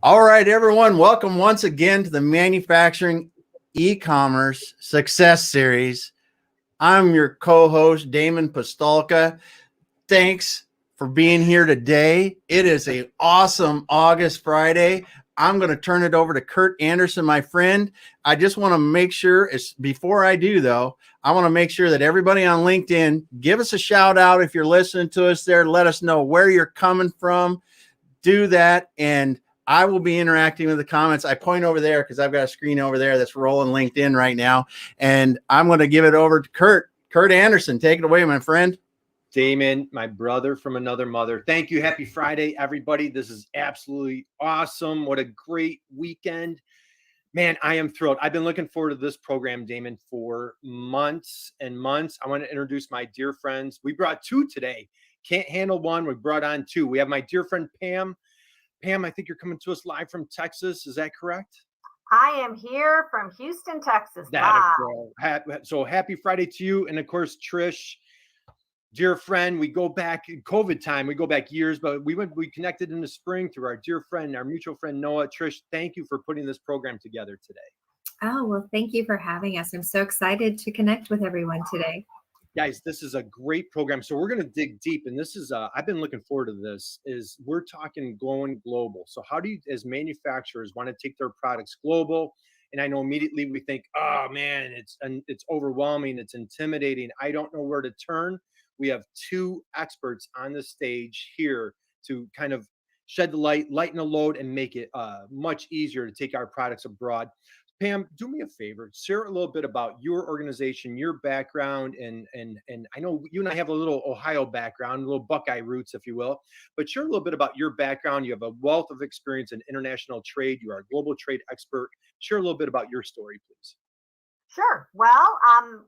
All right, everyone. Welcome once again to the Manufacturing E-Commerce Success Series. I'm your co-host, Damon Pistolka. Thanks for being here today. It is an awesome August Friday. I'm going to turn it over to Kurt Anderson, my friend. I just want to make sure, before I do, though, I want to make sure that everybody on LinkedIn, give us a shout out if you're listening to us there. Let us know where you're coming from. Do that, and I will be interacting with the comments. I point over there because I've got a screen over there that's rolling LinkedIn right now, and I'm going to give it over to Kurt. Kurt Anderson, take it away, my friend. Damon, my brother from another mother. Thank you. Happy Friday, everybody. This is absolutely awesome. What a great weekend. Man, I am thrilled. I've been looking forward to this program, Damon, for months and months. I want to introduce my dear friends. We brought two today. Can't handle one. We brought on two. We have my dear friend, Pam. Pam, I think you're coming to us live from Texas. Is that correct? I am here from Houston, Texas. So happy Friday to you. And of course, Trish, dear friend, we go back in COVID time. We go back years, but we connected in the spring through our dear friend, our mutual friend, Noah. Trish, thank you for putting this program together today. Oh, well, thank you for having us. I'm so excited to connect with everyone today. Guys, this is a great program. So we're going to dig deep. And this is, I've been looking forward to this, is we're talking going global. So how do you, as manufacturers, want to take their products global? And I know immediately we think, oh man, it's overwhelming. It's intimidating. I don't know where to turn. We have two experts on the stage here to kind of shed the light, lighten the load, and make it much easier to take our products abroad. Pam, do me a favor, share a little bit about your organization, your background, and I know you and I have a little Ohio background, a little Buckeye roots, if you will, but share a little bit about your background. You have a wealth of experience in international trade. You are a global trade expert. Share a little bit about your story, please. Sure. Well,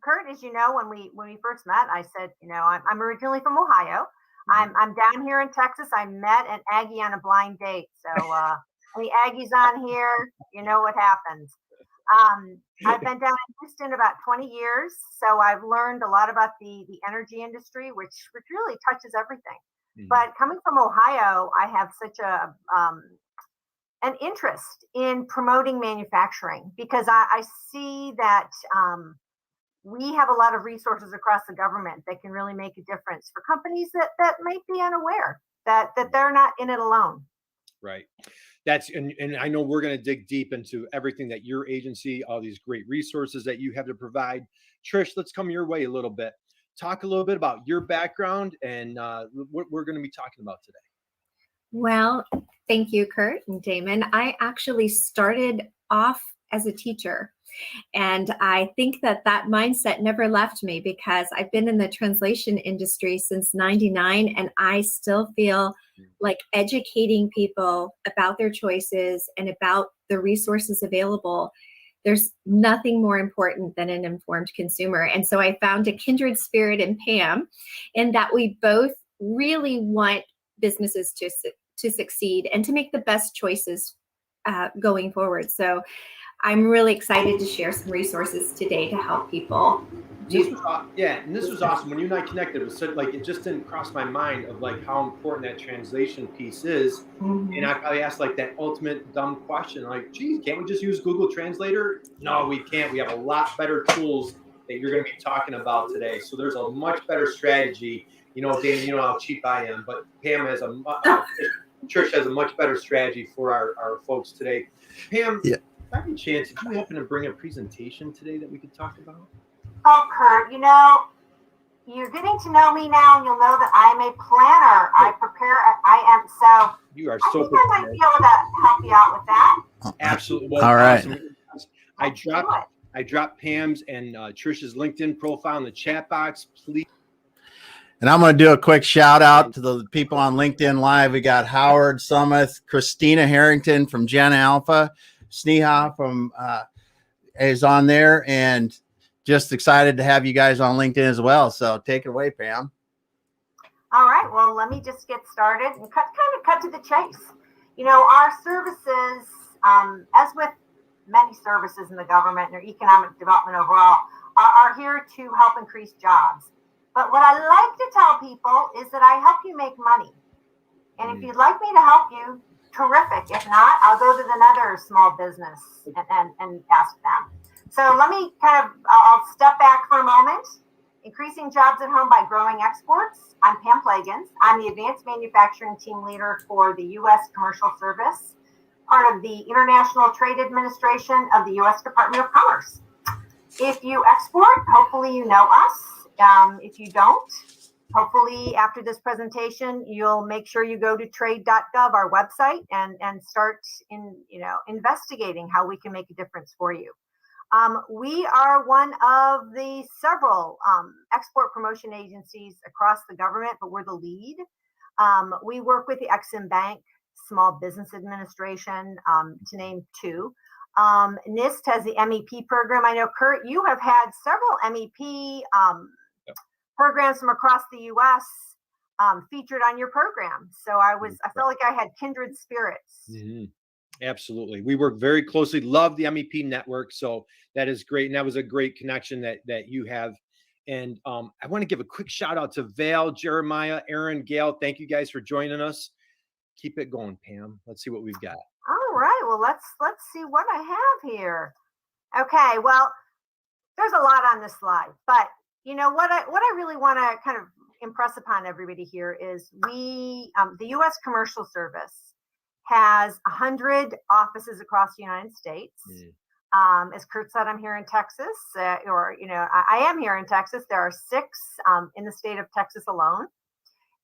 Kurt, as you know, when we first met, I said, I'm originally from Ohio. I'm down here in Texas. I met an Aggie on a blind date. So the Aggies on here, you know what happens. I've been down in Houston about 20 years, so I've learned a lot about the energy industry, which really touches everything. Mm-hmm. But coming from Ohio, I have such an interest in promoting manufacturing because I see that we have a lot of resources across the government that can really make a difference for companies that might be unaware that they're not in it alone. Right. And I know we're going to dig deep into everything that your agency, all these great resources that you have to provide. Trish, let's come your way a little bit. Talk a little bit about your background and what we're going to be talking about today. Well, thank you, Kurt and Damon. I actually started off as a teacher. And I think that mindset never left me because I've been in the translation industry since '99, and I still feel like educating people about their choices and about the resources available. There's nothing more important than an informed consumer. And so I found a kindred spirit in Pam, in that we both really want businesses to succeed and to make the best choices going forward. So I'm really excited to share some resources today to help people. This was awesome. When you and I connected, it was like it just didn't cross my mind of like how important that translation piece is. Mm-hmm. And I probably asked like that ultimate dumb question, like, geez, can't we just use Google Translator? No, we can't. We have a lot better tools that you're going to be talking about today. So there's a much better strategy. Dan, you know how cheap I am, but Pam has Trish has a much better strategy for our folks today. Pam, by any chance, did you happen to bring a presentation today that we could talk about? Oh, Kurt, you're getting to know me now, and you'll know that I'm a planner. I prepare. You are so. I think I might be able to help you out with that. Absolutely. Well, all right. Awesome. I dropped Pam's and Trish's LinkedIn profile in the chat box. Please. And I'm going to do a quick shout out to the people on LinkedIn Live. We got Howard Summeth, Christina Harrington from Gen Alpha, Sneha from is on there, and just excited to have you guys on LinkedIn as well. So take it away, Pam. All right. Well, let me just get started and cut to the chase. Our services, as with many services in the government and economic development overall, are here to help increase jobs. But what I like to tell people is that I help you make money. And if you'd like me to help you, Terrific. If not, I'll go to another small business and ask them. So let me I'll step back for a moment. Increasing jobs at home by growing exports. I'm Pam Plagens. I'm the Advanced Manufacturing Team Leader for the U.S. Commercial Service, part of the International Trade Administration of the U.S. Department of Commerce. If you export, hopefully you know us. If you don't, hopefully after this presentation, you'll make sure you go to trade.gov, our website, and start investigating how we can make a difference for you. We are one of the several export promotion agencies across the government, but we're the lead. We work with the Exim Bank, Small Business Administration, to name two. NIST has the MEP program. I know, Kurt, you have had several MEP programs from across the U.S. Featured on your program. So I felt like I had kindred spirits. Mm-hmm. Absolutely. We work very closely. Love the MEP network. So that is great. And that was a great connection that you have. And I want to give a quick shout out to Val, Jeremiah, Aaron, Gail. Thank you guys for joining us. Keep it going, Pam. Let's see what we've got. All right. Well, let's see what I have here. Okay. Well, there's a lot on this slide, but you know what I really want to kind of impress upon everybody here is the U.S. Commercial Service has 100 offices across the United States. As Kurt said, I'm here in Texas, I am here in Texas. There are 6 in the state of Texas alone.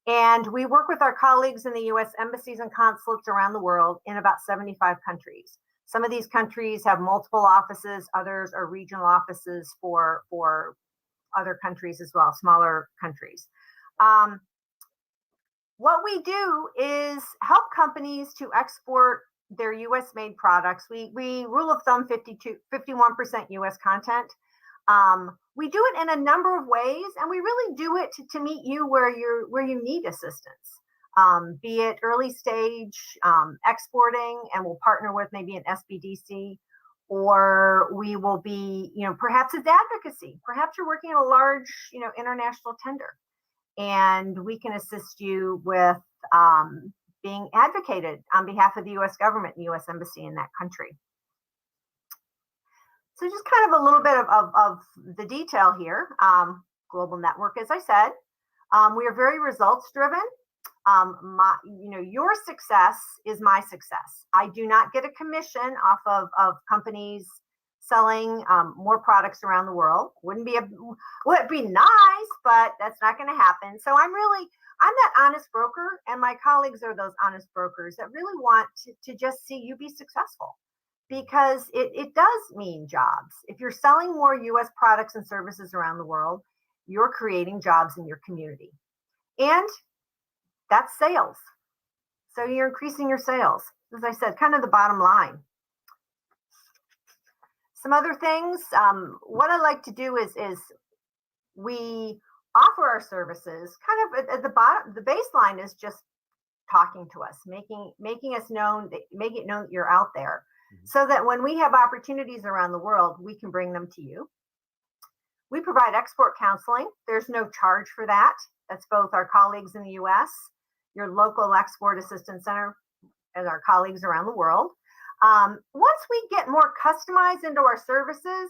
And we work with our colleagues in the U.S. embassies and consulates around the world in about 75 countries. Some of these countries have multiple offices. Others are regional offices for other countries as well, smaller countries. What we do is help companies to export their U.S. made products. We rule of thumb 51% U.S. content. We do it in a number of ways, and we really do it to meet you where you need assistance. Be it early stage exporting, and we'll partner with maybe an SBDC, or we will be, perhaps it's advocacy. Perhaps you're working on a large, international tender, and we can assist you with being advocated on behalf of the U.S. government and U.S. embassy in that country. So just kind of a little bit of the detail here. Global network, as I said, we are very results driven. Your success is my success. I do not get a commission off of companies selling more products around the world. Would be nice, but that's not going to happen. So I'm that honest broker, and my colleagues are those honest brokers that really want to just see you be successful, because it does mean jobs. If you're selling more U.S. products and services around the world, you're creating jobs in your community. And that's sales. So you're increasing your sales. As I said, kind of the bottom line. Some other things, what I like to do is we offer our services kind of at the bottom. The baseline is just talking to us, making us known, make it known that you're out there, so that when we have opportunities around the world, we can bring them to you. We provide export counseling. There's no charge for that. That's both our colleagues in the U.S., your local export assistance center, and our colleagues around the world. Once we get more customized into our services,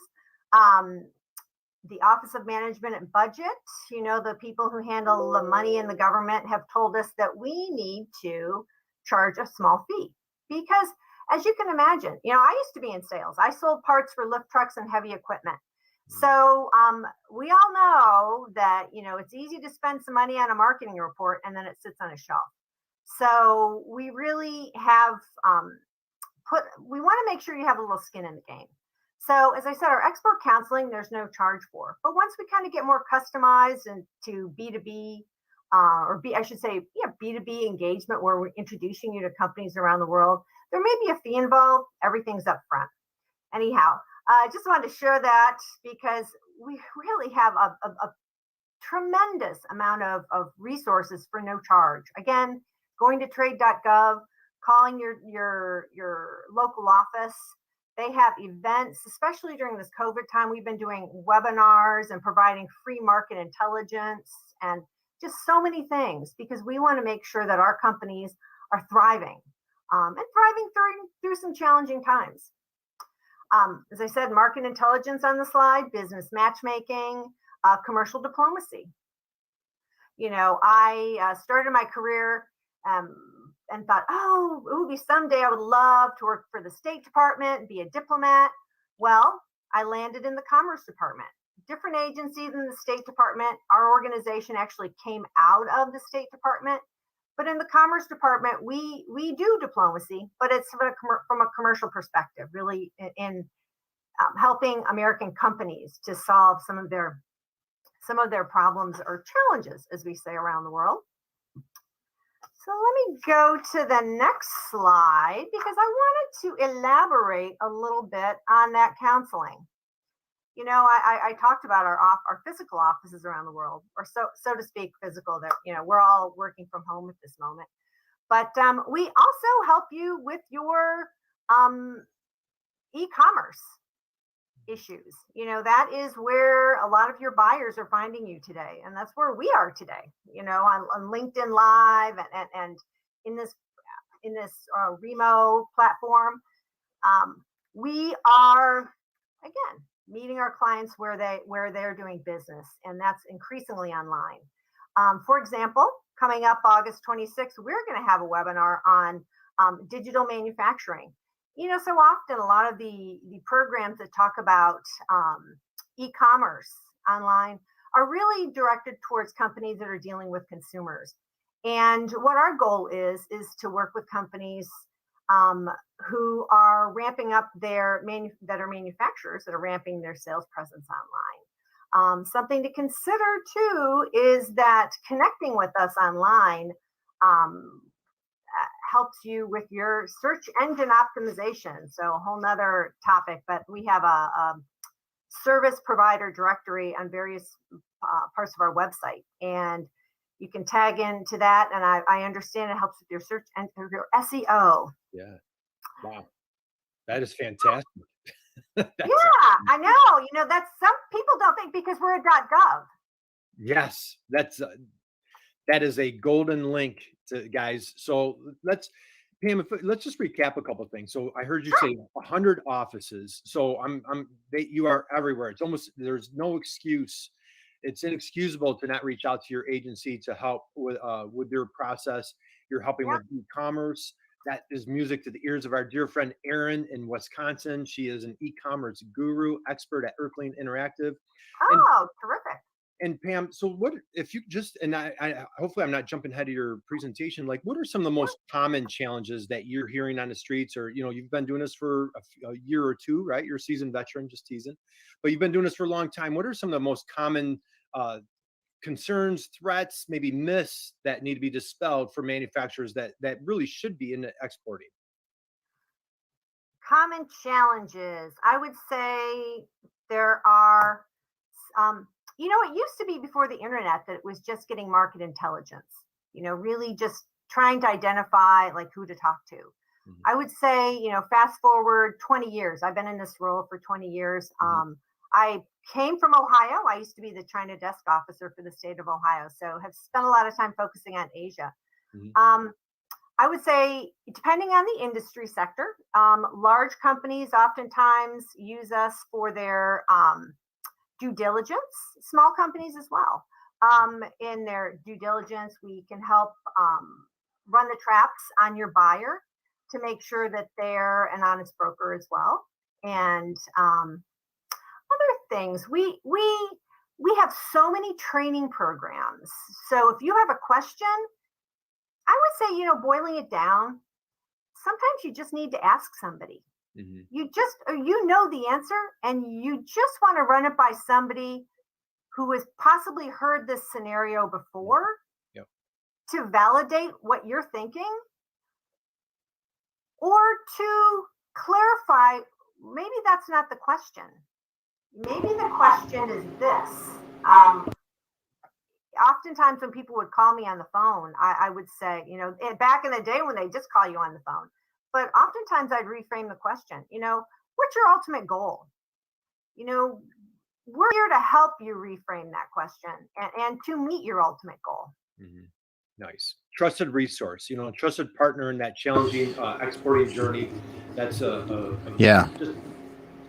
the Office of Management and Budget, the people who handle the money in the government, have told us that we need to charge a small fee, because as you can imagine, I used to be in sales. I sold parts for lift trucks and heavy equipment. So we all know that, it's easy to spend some money on a marketing report and then it sits on a shelf. So we really have we want to make sure you have a little skin in the game. So as I said, our export counseling, there's no charge for. But once we kind of get more customized into B2B, B2B engagement, where we're introducing you to companies around the world, there may be a fee involved. Everything's up front. Anyhow, I just wanted to share that because we really have a tremendous amount of resources for no charge. Again, going to trade.gov, calling your local office. They have events, especially during this COVID time. We've been doing webinars and providing free market intelligence and just so many things, because we want to make sure that our companies are thriving. and thriving through some challenging times. As I said, market intelligence on the slide, business matchmaking, commercial diplomacy. I started my career and thought, oh, it would be someday I would love to work for the State Department and be a diplomat. Well, I landed in the Commerce Department. Different agencies in the State Department. Our organization actually came out of the State Department. But in the Commerce Department, we do diplomacy, but it's from a commercial perspective, really in helping American companies to solve some of their problems or challenges, as we say around the world. So let me go to the next slide because I wanted to elaborate a little bit on that counseling. I talked about our physical offices around the world, or so to speak, physical, that, we're all working from home at this moment. But we also help you with your e-commerce issues. That is where a lot of your buyers are finding you today. And that's where we are today, on LinkedIn Live and in this Remo platform. We are, again, meeting our clients where they're doing business, and that's increasingly online. For example, coming up August 26th, we're going to have a webinar on digital manufacturing. So often a lot of the programs that talk about e-commerce online are really directed towards companies that are dealing with consumers. And what our goal is to work with companies who are ramping up that are manufacturers that are ramping their sales presence online. Something to consider too is that connecting with us online helps you with your search engine optimization. So a whole nother topic, but we have a service provider directory on various parts of our website, and you can tag into that. And I understand it helps with your search and your SEO. Yeah. Wow. That is fantastic. Yeah, I know. That's, some people don't think because we're a .gov. Yes, that is a golden link to guys. So Pam, let's just recap a couple of things. So I heard you say 100 offices. So you are everywhere. It's almost, there's no excuse. It's inexcusable to not reach out to your agency to help with their process. You're helping with e-commerce. That is music to the ears of our dear friend Erin in Wisconsin. She is an e-commerce guru, expert at Earthling Interactive. Terrific. And Pam, so what if you just, and I hopefully I'm not jumping ahead of your presentation, like what are some of the most common challenges that you're hearing on the streets? Or, you've been doing this for a year or two, right? You're a seasoned veteran, just teasing, but you've been doing this for a long time. What are some of the most common concerns, threats, maybe myths that need to be dispelled for manufacturers that really should be into exporting? Common challenges. I would say there are, it used to be before the internet that it was just getting market intelligence, really just trying to identify like who to talk to. Mm-hmm. I would say, fast forward 20 years. I've been in this role for 20 years. Mm-hmm. I came from Ohio. I used to be the China desk officer for the state of Ohio, so have spent a lot of time focusing on Asia. Mm-hmm. I would say, depending on the industry sector, large companies oftentimes use us for their due diligence. Small companies as well. In their due diligence, we can help run the traps on your buyer to make sure that they're an honest broker as well. And other things, we have so many training programs. So if you have a question, I would say, boiling it down, sometimes you just need to ask somebody. Mm-hmm. You know the answer, and you just want to run it by somebody who has possibly heard this scenario before. Yep. To validate what you're thinking, or to clarify, maybe that's not the question. Maybe the question is this. Oftentimes when people would call me on the phone, I would say, back in the day when they just call you on the phone, but oftentimes I'd reframe the question, what's your ultimate goal? We're here to help you reframe that question and to meet your ultimate goal. Mm-hmm. Nice. Trusted resource, trusted partner in that challenging exporting journey. That's Yeah. just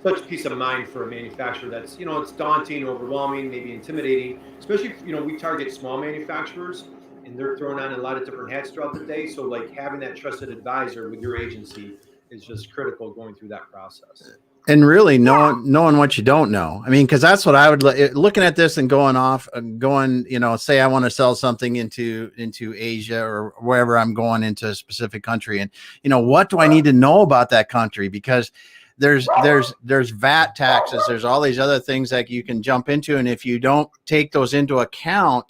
such peace of mind for a manufacturer. That's, it's daunting, overwhelming, maybe intimidating, especially if, we target small manufacturers and they're throwing on a lot of different hats throughout the day. So like having that trusted advisor with your agency is just critical going through that process. And really knowing what you don't know. I mean, because that's what I would looking at this and going, say I want to sell something into Asia or wherever I'm going into a specific country. And, what do I need to know about that country? Because there's VAT taxes. There's all these other things that you can jump into. And if you don't take those into account,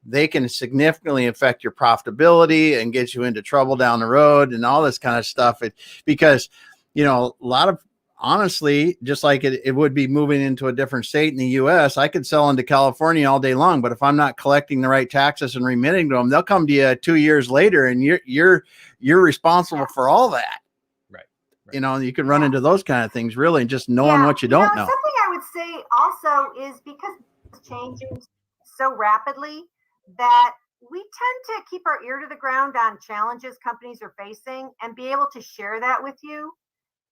they can significantly affect your profitability and get you into trouble down the road and all this kind of stuff. Because, a lot of, honestly, just like it would be moving into a different state in the US, I could sell into California all day long, but if I'm not collecting the right taxes and remitting to them, they'll come to you 2 years later and you're responsible for all that. Right. You can run into those kind of things, really, just knowing what you don't know. Something I would say also is because it's changing so rapidly that we tend to keep our ear to the ground on challenges companies are facing and be able to share that with you.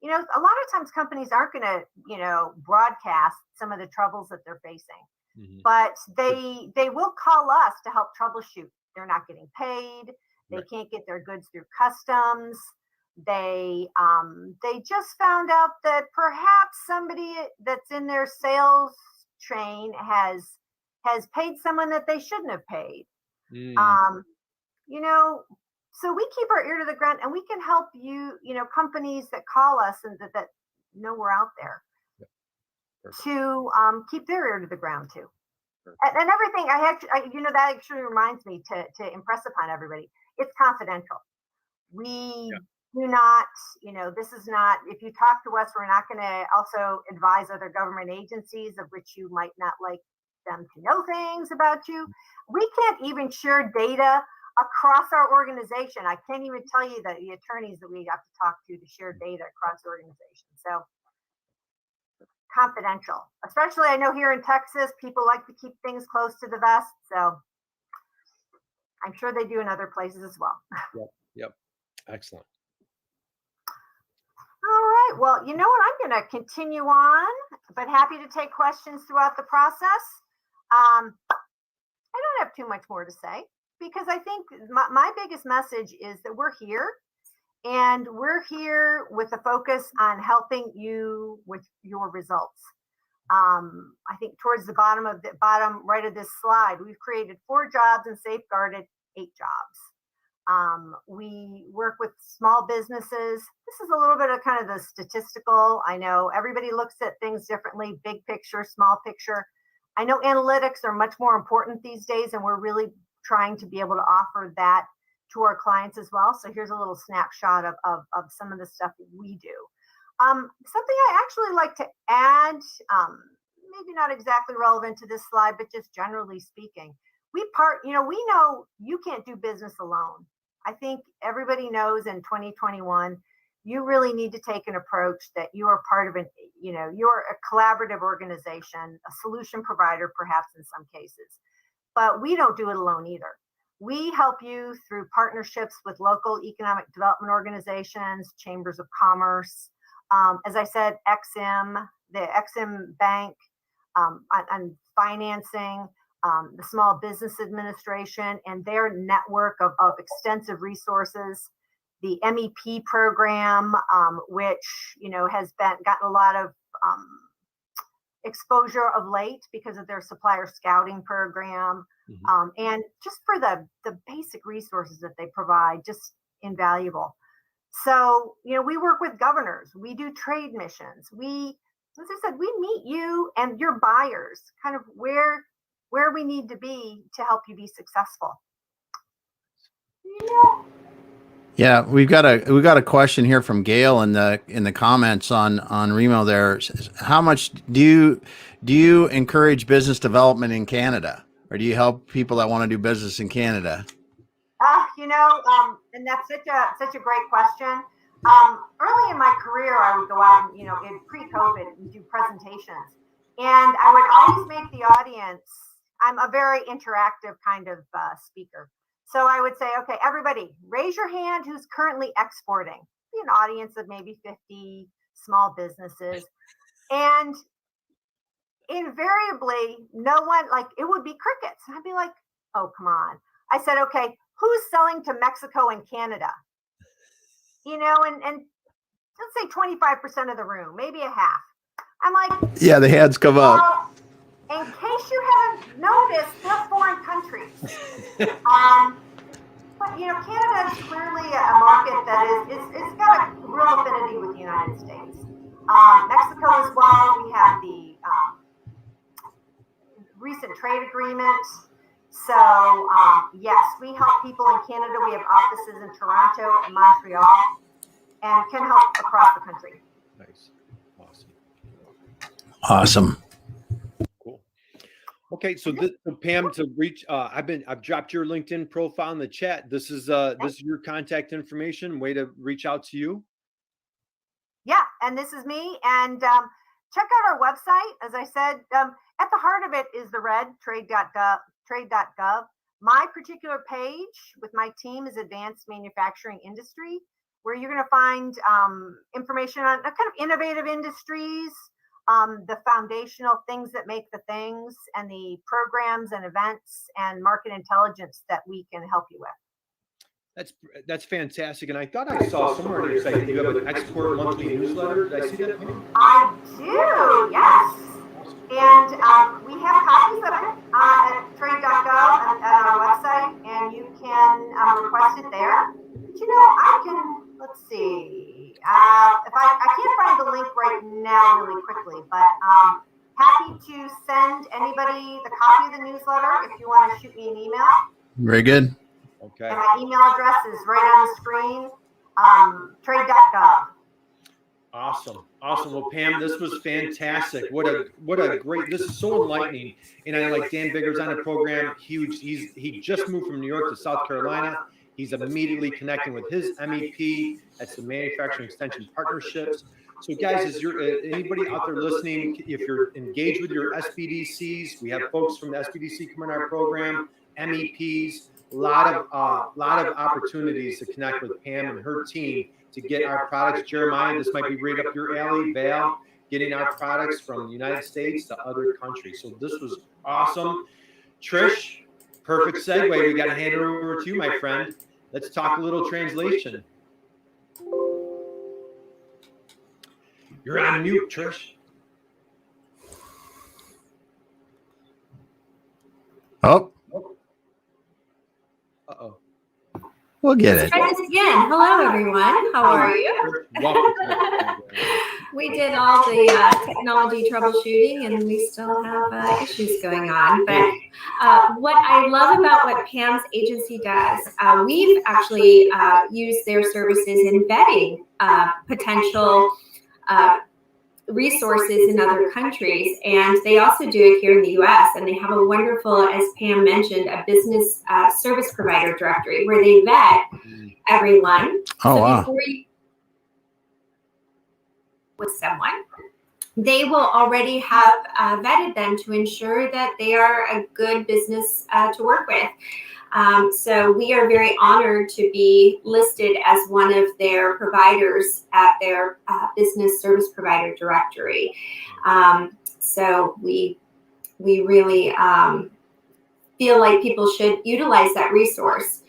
A lot of times companies aren't going to, broadcast some of the troubles that they're facing, but they will call us to help troubleshoot. They're not getting paid. They can't get their goods through customs. They just found out that perhaps somebody that's in their sales chain has paid someone that they shouldn't have paid. So we keep our ear to the ground and we can help you, companies that call us and that know we're out there to keep their ear to the ground too. And everything that actually reminds me to impress upon everybody, it's confidential. We do not, this is not, if you talk to us, we're not going to also advise other government agencies of which you might not like them to know things about you. We can't even share data across our organization. I can't even tell you the attorneys that we have to talk to share data across the organization. So confidential, especially I know here in Texas, people like to keep things close to the vest. So I'm sure they do in other places as well. Yep. Excellent. All right. Well, you know what? I'm going to continue on, but happy to take questions throughout the process. I don't have too much more to say, because I think my biggest message is that we're here and we're here with a focus on helping you with your results. I think towards the bottom right of this slide, we've created 4 jobs and safeguarded 8 jobs. We work with small businesses. This is a little bit of kind of the statistical. I know everybody looks at things differently, big picture, small picture. I know analytics are much more important these days, and we're really trying to be able to offer that to our clients as well. So here's a little snapshot of some of the stuff that we do. Something I actually like to add, maybe not exactly relevant to this slide, but just generally speaking, we know you can't do business alone. I think everybody knows in 2021, you really need to take an approach that you are part of you're a collaborative organization, a solution provider, perhaps in some cases. But we don't do it alone either. We help you through partnerships with local economic development organizations, chambers of commerce. As I said, the Exim Bank, on financing, the Small Business Administration and their network of extensive resources. The MEP program, which has gotten a lot of exposure of late because of their supplier scouting program, and just for the basic resources that they provide, just invaluable. So we work with governors, we do trade missions, as I said, we meet you and your buyers kind of where we need to be to help you be successful. Yeah, we've got a question here from Gail in the comments on Remo there. How much do you encourage business development in Canada, or do you help people that want to do business in Canada? And that's such a great question. Early in my career, I would go out and in pre-COVID and do presentations, and I would always make the audience. I'm a very interactive kind of speaker. So I would say, okay, everybody, raise your hand who's currently exporting. Be an audience of maybe 50 small businesses. And invariably, no one, like, it would be crickets. And I'd be like, oh, come on. I said, okay, who's selling to Mexico and Canada? You know, and let's say 25% of the room, maybe a half. I'm like, Yeah, the hands come up. well, in case you haven't noticed, they're foreign countries. But, you know, Canada is clearly a market that is got a real affinity with the United States. Mexico as well, we have the recent trade agreement. So, yes, we help people in Canada. We have offices in Toronto and Montreal and can help across the country. Nice. Awesome. Awesome. Cool. Okay, so Pam, to reach, I've dropped your LinkedIn profile in the chat. This is your contact information. Way to reach out to you. Yeah, and this is me. And check out our website. As I said, at the heart of it is the red trade.gov. My particular page with my team is Advanced Manufacturing Industry, where you're going to find information on kind of innovative industries, the foundational things that make the things, and the programs and events and market intelligence that we can help you with. That's fantastic. And I thought I saw somewhere on your site that you have an export monthly newsletter. Did I see that? I do, yes. And we have copies of it at trade.gov and at our website, and you can request it there. But, you know, I can, let's see, if I can't find the link right now really quickly, but happy to send anybody the copy of the newsletter if you want to shoot me an email. Very good. Okay. And my email address is right on the screen, trade.gov. Awesome. Well, Pam, this was fantastic. What a great, this is so enlightening. And I like Dan Bigger's on the program. Huge. He just moved from New York to South Carolina. He's immediately connecting with his MEP. That's the Manufacturing Extension Partnerships. So guys, is anybody out there listening, if you're engaged with your SBDCs, we have folks from the SBDC coming on our program, MEPs, a lot of opportunities to connect with Pam and her team to get our products. Jeremiah, this might be right up your alley. Val, getting our products from the United States to other countries. So this was awesome. Trish, perfect segue. We got to hand it over to you, my friend. Let's talk a little translation. You're on mute, Trish. Oh, Uh-oh. we'll get it. Try this again. Hello, everyone. How are you? We did all the technology troubleshooting, and we still have issues going on. But what I love about what Pam's agency does, we've actually used their services in vetting potential resources in other countries, and they also do it here in the US, and they have a wonderful, as Pam mentioned, a business service provider directory where they vet everyone. Oh, so wow. before you with someone, they will already have vetted them to ensure that they are a good business to work with. So we are very honored to be listed as one of their providers at their business service provider directory. So we really feel like people should utilize that resource.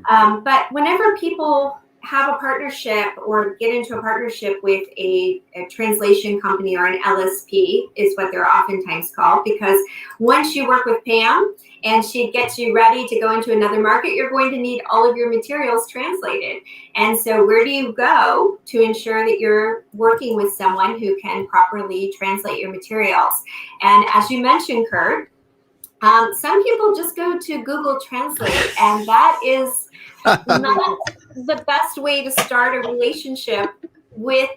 But whenever people have a partnership or get into a partnership with a translation company or an LSP is what they're oftentimes called, because once you work with Pam and she gets you ready to go into another market, you're going to need all of your materials translated. And so where do you go to ensure that you're working with someone who can properly translate your materials? And as you mentioned, Kurt, some people just go to Google Translate, and that is not the best way to start a relationship with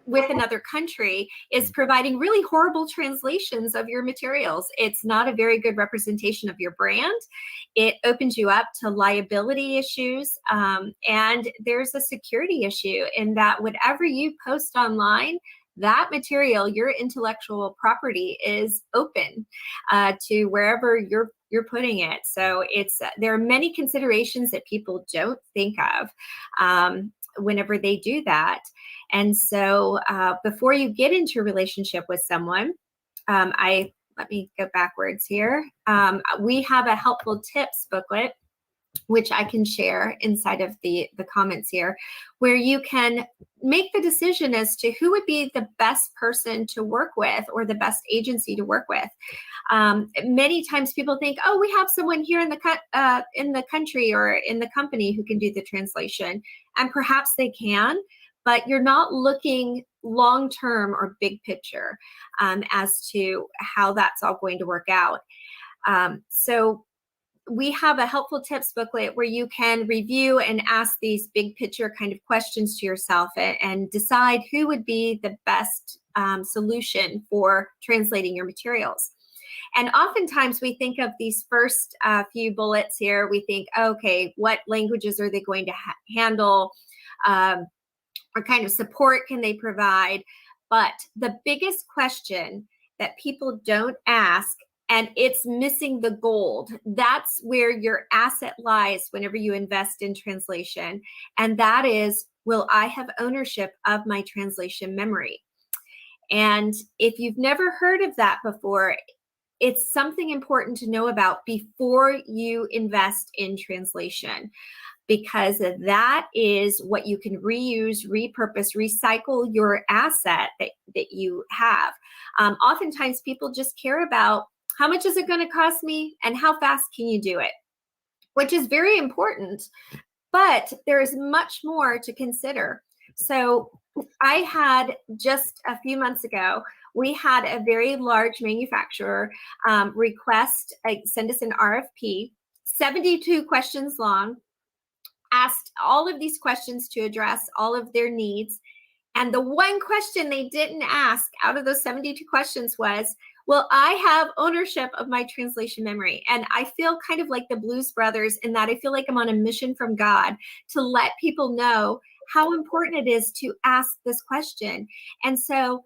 another country, is providing really horrible translations of your materials. It's not a very good representation of your brand. It opens you up to liability issues, and there's a security issue in that whatever you post online, that material, your intellectual property, is open to wherever your you're putting it. So there are many considerations that people don't think of whenever they do that. And so before you get into a relationship with someone, let me go backwards here. We have a helpful tips booklet, which I can share inside of the comments here, where you can make the decision as to who would be the best person to work with or the best agency to work with. Many times people think, oh, we have someone here in the country or in the company who can do the translation, and perhaps they can, but you're not looking long-term or big picture as to how that's all going to work out. So we have a helpful tips booklet where you can review and ask these big picture kind of questions to yourself and decide who would be the best solution for translating your materials. And oftentimes we think of these first few bullets here, we think, okay, what languages are they going to handle? What kind of support can they provide? But the biggest question that people don't ask, and it's missing the gold, that's where your asset lies whenever you invest in translation. And that is, will I have ownership of my translation memory? And if you've never heard of that before, it's something important to know about before you invest in translation, because that is what you can reuse, repurpose, recycle your asset that you have. Oftentimes people just care about how much is it going to cost me and how fast can you do it, which is very important, but there is much more to consider. So I had just a few months ago, we had a very large manufacturer send us an RFP, 72 questions long, asked all of these questions to address all of their needs. And the one question they didn't ask out of those 72 questions was, will I have ownership of my translation memory? And I feel kind of like the Blues Brothers in that I feel like I'm on a mission from God to let people know how important it is to ask this question. And so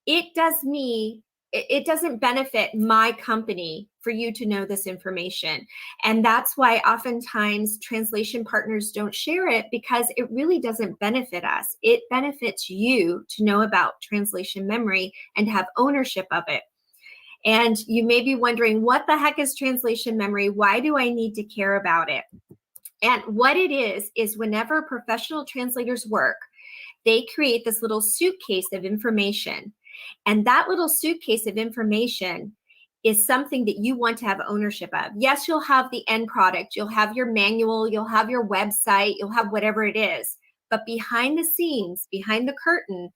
it doesn't benefit my company for you to know this information. And that's why oftentimes translation partners don't share it, because it really doesn't benefit us. It benefits you to know about translation memory and have ownership of it. And you may be wondering, what the heck is translation memory? Why do I need to care about it? And what it is whenever professional translators work, they create this little suitcase of information. And that little suitcase of information is something that you want to have ownership of. Yes, you'll have the end product, you'll have your manual, you'll have your website, you'll have whatever it is. But behind the scenes, behind the curtain,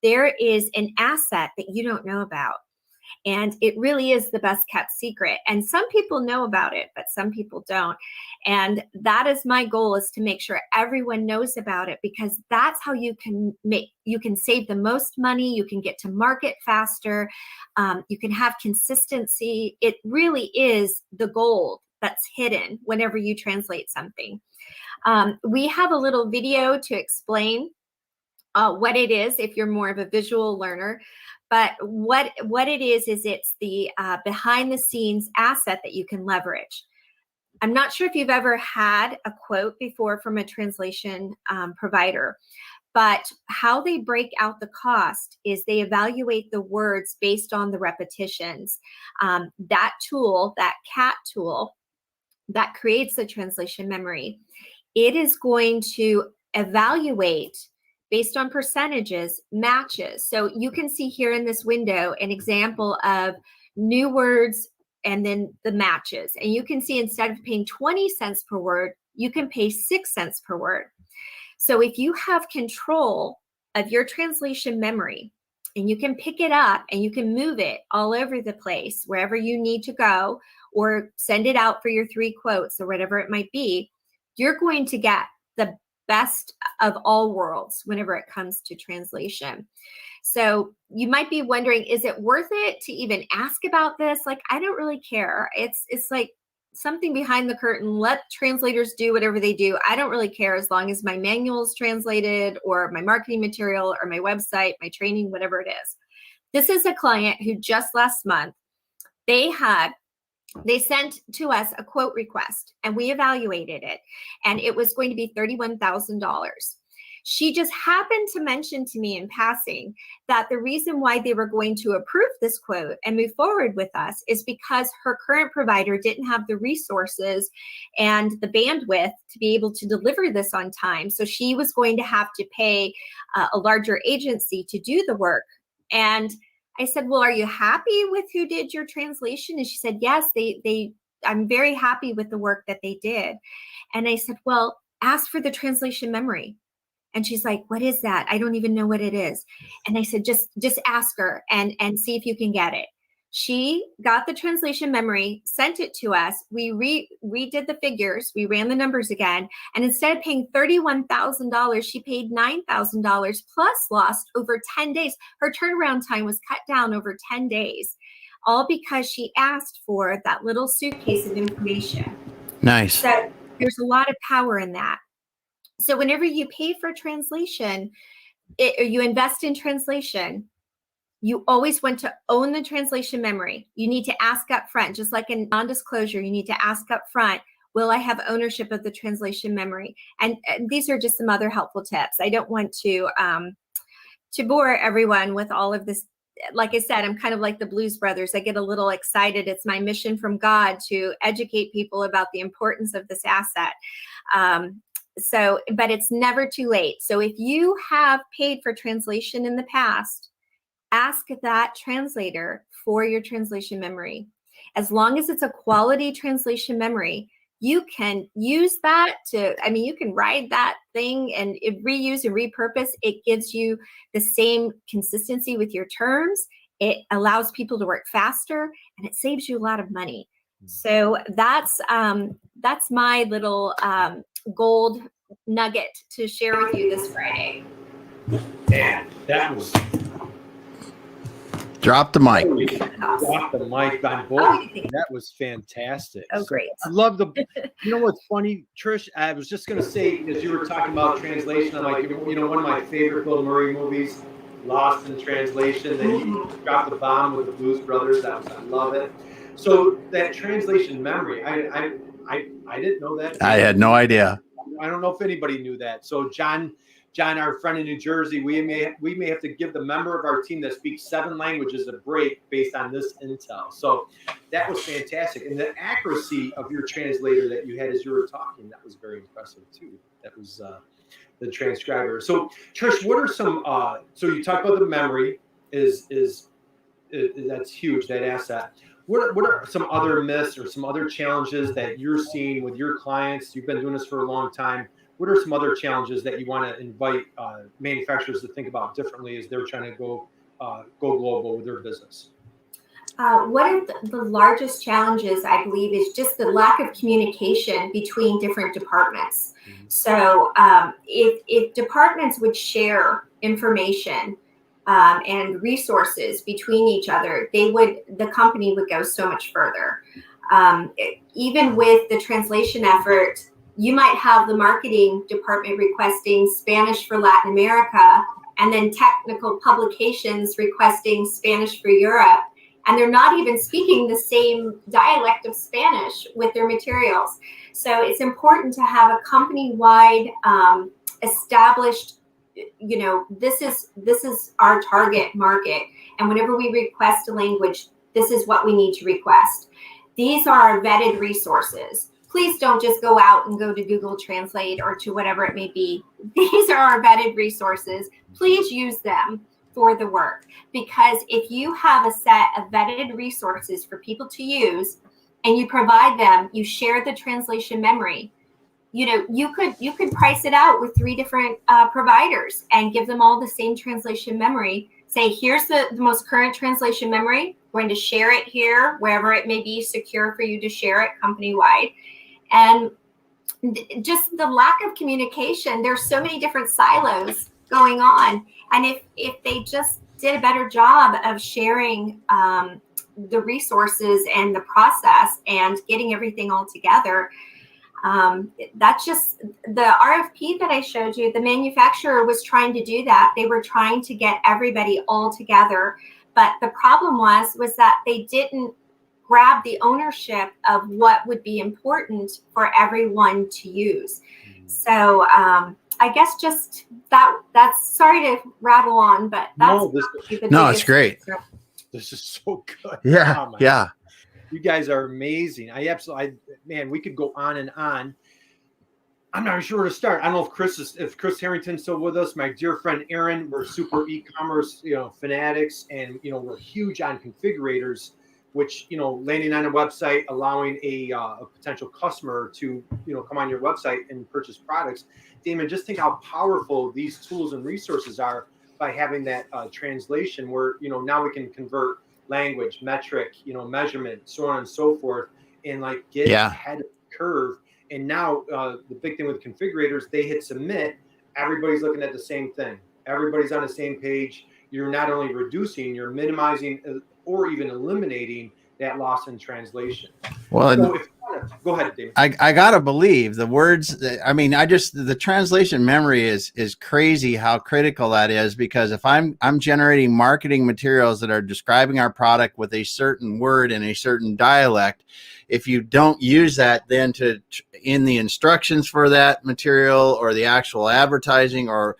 there is an asset that you don't know about. And it really is the best kept secret. And some people know about it, but some people don't. And that is my goal, is to make sure everyone knows about it, because that's how you can save the most money. You can get to market faster. You can have consistency. It really is the gold that's hidden whenever you translate something. We have a little video to explain what it is if you're more of a visual learner. But what it is it's the behind the scenes asset that you can leverage. I'm not sure if you've ever had a quote before from a translation provider, but how they break out the cost is they evaluate the words based on the repetitions. That tool, that CAT tool that creates the translation memory, it is going to evaluate based on percentages, matches. So you can see here in this window an example of new words and then the matches. And you can see instead of paying 20 cents per word, you can pay 6 cents per word. So if you have control of your translation memory and you can pick it up and you can move it all over the place, wherever you need to go, or send it out for your 3 quotes or whatever it might be, you're going to get the best of all worlds whenever it comes to translation. So you might be wondering, is it worth it to even ask about this? Like, I don't really care. It's like something behind the curtain. Let translators do whatever they do. I don't really care, as long as my manual is translated, or my marketing material, or my website, my training, whatever it is. This is a client who just last month, they had they sent to us a quote request and we evaluated it, and it was going to be $31,000. She just happened to mention to me in passing that the reason why they were going to approve this quote and move forward with us is because her current provider didn't have the resources and the bandwidth to be able to deliver this on time. So she was going to have to pay a larger agency to do the work. And I said, well, are you happy with who did your translation? And she said, yes, I'm very happy with the work that they did. And I said, well, ask for the translation memory. And she's like, what is that? I don't even know what it is. And I said, just ask her and see if you can get it. She got the translation memory, sent it to us. We redid the figures. We ran the numbers again. And instead of paying $31,000, she paid $9,000 plus lost over 10 days. Her turnaround time was cut down over 10 days, all because she asked for that little suitcase of information. Nice. So there's a lot of power in that. So whenever you pay for translation, or you invest in translation, you always want to own the translation memory. You need to ask up front, just like in non-disclosure, you need to ask up front, will I have ownership of the translation memory? And these are just some other helpful tips. I don't want to bore everyone with all of this. Like I said, I'm kind of like the Blues Brothers. I get a little excited. It's my mission from God to educate people about the importance of this asset. But it's never too late. So if you have paid for translation in the past, ask that translator for your translation memory. As long as it's a quality translation memory, you can use that you can ride that thing and reuse and repurpose. It gives you the same consistency with your terms. It allows people to work faster, and it saves you a lot of money. So that's my little gold nugget to share with you this Friday. Man, that was Drop the mic. Drop the mic on board. That was fantastic. Oh, great. I love you know what's funny, Trish? I was just going to say, as you were talking about translation, I'm like, one of my favorite Bill Murray movies, Lost in Translation. Then he dropped the bomb with the Blues Brothers. I love it. So that translation memory, I didn't know that. I had no idea. I don't know if anybody knew that. So John, our friend in New Jersey, we may have to give the member of our team that speaks 7 languages a break based on this intel. So that was fantastic. And the accuracy of your translator that you had as you were talking, that was very impressive too. That was the transcriber. So Trish, what are some, so you talked about the memory is that's huge, that asset. What are some other myths or some other challenges that you're seeing with your clients? You've been doing this for a long time. What are some other challenges that you want to invite manufacturers to think about differently as they're trying to go global with their business? One of the largest challenges, I believe, is just the lack of communication between different departments. Mm-hmm. So if departments would share information and resources between each other, the company would go so much further. Even with the translation effort, you might have the marketing department requesting Spanish for Latin America, and then technical publications requesting Spanish for Europe, and they're not even speaking the same dialect of Spanish with their materials. So it's important to have a company-wide established, this is our target market, and whenever we request a language, this is what we need to request. These are our vetted resources. Please don't just go out and go to Google Translate or to whatever it may be. These are our vetted resources. Please use them for the work, because if you have a set of vetted resources for people to use and you provide them, you share the translation memory, you could price it out with 3 different providers and give them all the same translation memory. Say, here's the most current translation memory. We're going to share it here, wherever it may be secure for you to share it company-wide. And just the lack of communication, there's so many different silos going on. And if they just did a better job of sharing the resources and the process and getting everything all together, that's just the RFP that I showed you. The manufacturer was trying to do that. They were trying to get everybody all together. But the problem was that they didn't grab the ownership of what would be important for everyone to use. So I guess just that's sorry to rattle on, but that's it's great. This is so good. Yeah. Oh, yeah. You guys are amazing. Man, we could go on and on. I'm not sure where to start. I don't know if Chris Harrington's still with us. My dear friend Aaron, we're super e-commerce, fanatics, and we're huge on configurators, which landing on a website, allowing a potential customer to come on your website and purchase products. Damon, just think how powerful these tools and resources are by having that translation, where now we can convert language, metric, measurement, so on and so forth, and get ahead of the curve. And now the big thing with configurators, they hit submit. Everybody's looking at the same thing. Everybody's on the same page. You're not only reducing, you're minimizing or even eliminating that loss in translation. Well, so go ahead, David. I gotta believe the words. The translation memory is crazy how critical that is, because if I'm generating marketing materials that are describing our product with a certain word in a certain dialect, if you don't use that then in the instructions for that material or the actual advertising or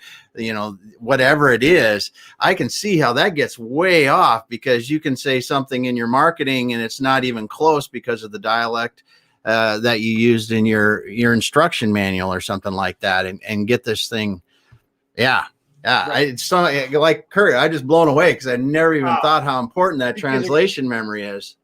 whatever it is, I can see how that gets way off, because you can say something in your marketing and it's not even close because of the dialect that you used in your instruction manual or something like that, and get this thing. Yeah. Right. It's so, like Kurt, I just blown away because I never even thought how important that translation memory is.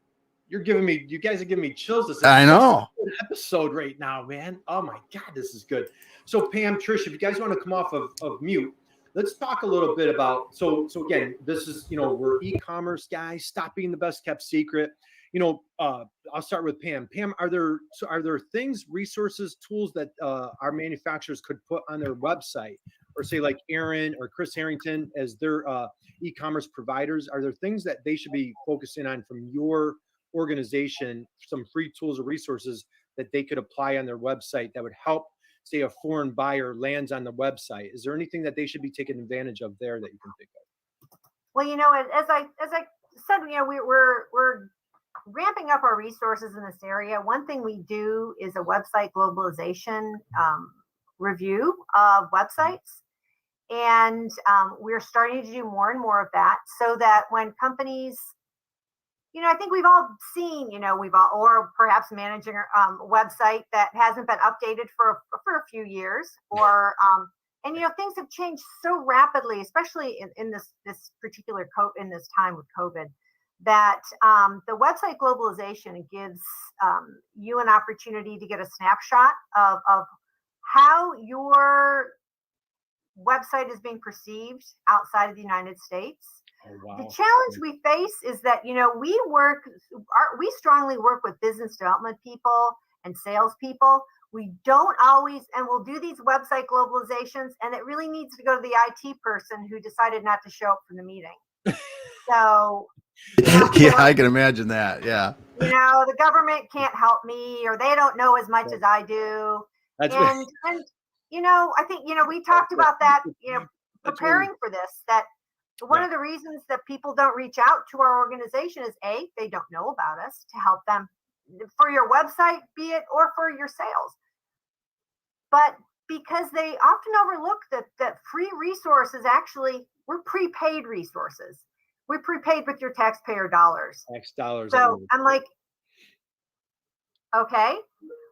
You guys are giving me chills. This I know. Episode right now, man. Oh my God, this is good. So Pam, Tricia, if you guys want to come off of mute, let's talk a little bit about, so again, this is, we're e-commerce guys, stop being the best kept secret. I'll start with Pam. Pam, are there things, resources, tools that our manufacturers could put on their website, or say like Aaron or Chris Harrington as their e-commerce providers? Are there things that they should be focusing on from your organization, some free tools or resources that they could apply on their website that would help, say, a foreign buyer lands on the website? Is there anything that they should be taking advantage of there that you can think of? Well, as I said, we're ramping up our resources in this area. One thing we do is a website globalization review of websites. And we're starting to do more and more of that, so that when companies, I think we've all seen, or perhaps managing a website that hasn't been updated for a few years, or and things have changed so rapidly, especially in this particular in this time with COVID, that the website globalization gives you an opportunity to get a snapshot of how your website is being perceived outside of the United States. Oh, wow. The challenge we face is that, we strongly work with business development people and salespeople. We don't always, and we'll do these website globalizations, and it really needs to go to the IT person who decided not to show up for the meeting. So, I can imagine that. Yeah. The government can't help me, or they don't know as much as I do. And I think, we talked about that, preparing for this, that one of the reasons that people don't reach out to our organization is they don't know about us to help them for your website, be it, or for your sales. But because they often overlook that free resources, actually, we're prepaid resources. We're prepaid with your taxpayer dollars. Tax dollars. So I'm like, okay,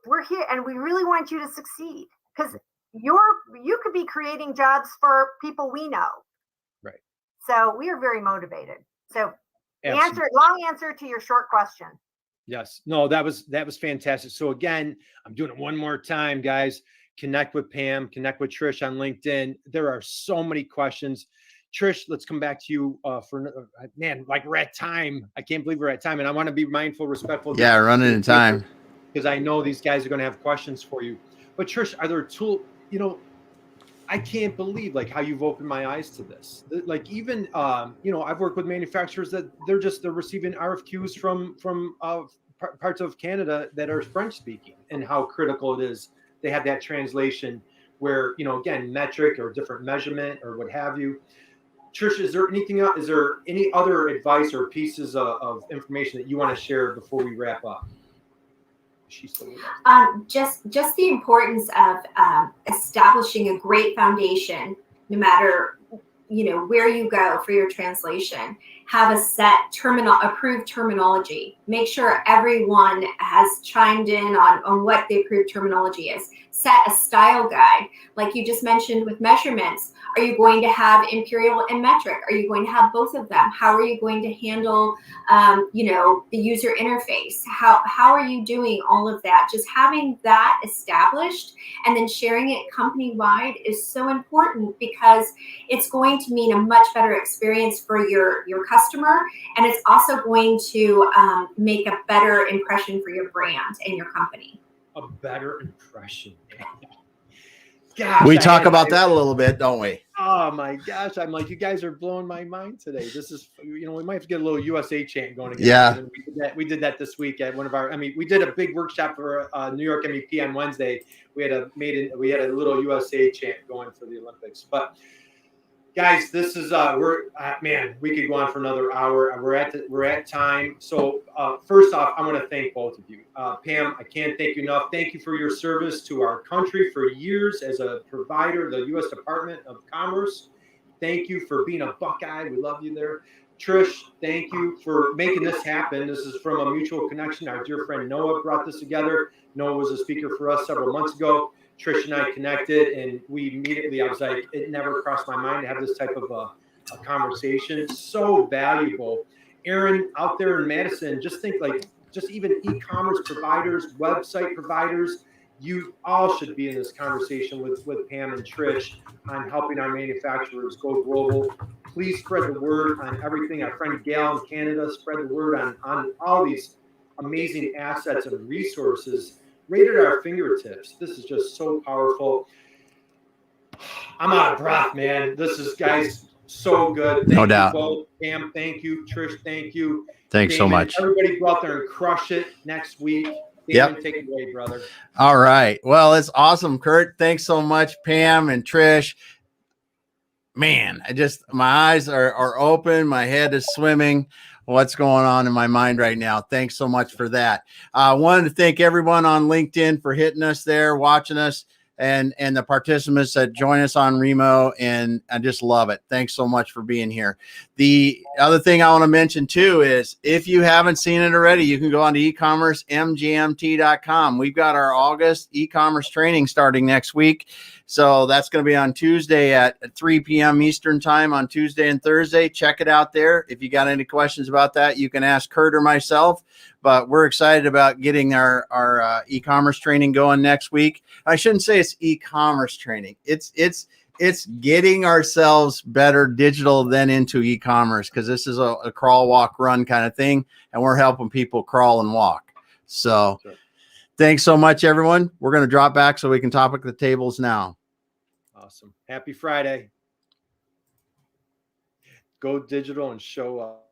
we're here and we really want you to succeed, because you could be creating jobs for people we know. Right. So we are very motivated. So Absolutely. Long answer to your short question. Yes. No, that was fantastic. So again, I'm doing it one more time, guys. Connect with Pam, connect with Trish on LinkedIn. There are so many questions. Trish, let's come back to you we're at time. I can't believe we're at time, and I want to be mindful, respectful. Yeah, running in time. Because I know these guys are going to have questions for you. But Trish, are there tools, I can't believe how you've opened my eyes to this. Even I've worked with manufacturers that they're receiving RFQs from parts of Canada that are French speaking, and how critical it is they have that translation where again, metric or different measurement or what have you. Tricia, is there anything else? Is there any other advice or pieces of information that you want to share before we wrap up? She's still with us. Just the importance of establishing a great foundation, no matter where you go for your translation. Have a set approved terminology. Make sure everyone has chimed in on what the approved terminology is. Set a style guide, like you just mentioned with measurements. Are you going to have imperial and metric? Are you going to have both of them? How are you going to handle, the user interface? How are you doing all of that? Just having that established and then sharing it company-wide is so important, because it's going to mean a much better experience for your customer, and it's also going to make a better impression for your brand and your company. A better impression. Gosh, we talk about that a little bit, don't we? Oh my gosh, I'm like, you guys are blowing my mind today. This is, we might have to get a little USA chant going again. Yeah. We did that this week at one of our, we did a big workshop for New York MEP on Wednesday. We had a little USA chant going for the Olympics. But guys, this is we could go on for another hour. We're at time. So first off, I want to thank both of you. Pam, I can't thank you enough. Thank you for your service to our country for years as a provider, the U.S. Department of Commerce. Thank you for being a Buckeye. We love you there. Trish, thank you for making this happen. This is from a mutual connection. Our dear friend Noah brought this together. Noah was a speaker for us several months ago. Trish and I connected, and we immediately, I was like, it never crossed my mind to have this type of a conversation. So valuable. Aaron, out there in Madison, just think just even e-commerce providers, website providers, you all should be in this conversation with Pam and Trish on helping our manufacturers go global. Please spread the word on everything. Our friend Gail in Canada, spread the word on all these amazing assets and resources right at our fingertips. This is just so powerful. I'm out of breath, man. This is, guys, so good. Thank No you doubt. both. Pam, thank you. Trish, thank you. Thanks so much. Everybody go out there and crush it next week. Damon, take it away, brother. All right. Well, it's awesome, Kurt. Thanks so much, Pam and Trish. Man, my eyes are open. My head is swimming. What's going on in my mind right now? Thanks so much for that. I wanted to thank everyone on LinkedIn for hitting us there, watching us, and the participants that join us on Remo, and I just love it. Thanks so much for being here. The other thing I want to mention too is, if you haven't seen it already, you can go on to ecommercemgmt.com. We've got our August e-commerce training starting next week. So that's going to be on Tuesday at 3 p.m. Eastern time on Tuesday and Thursday. Check it out there. If you got any questions about that, you can ask Kurt or myself. But we're excited about getting our e-commerce training going next week. I shouldn't say it's e-commerce training. It's getting ourselves better digital then into e-commerce, because this is a crawl, walk, run kind of thing, and we're helping people crawl and walk. So thanks so much, everyone. We're going to drop back so we can topic the tables now. Awesome. Happy Friday. Go digital and show up.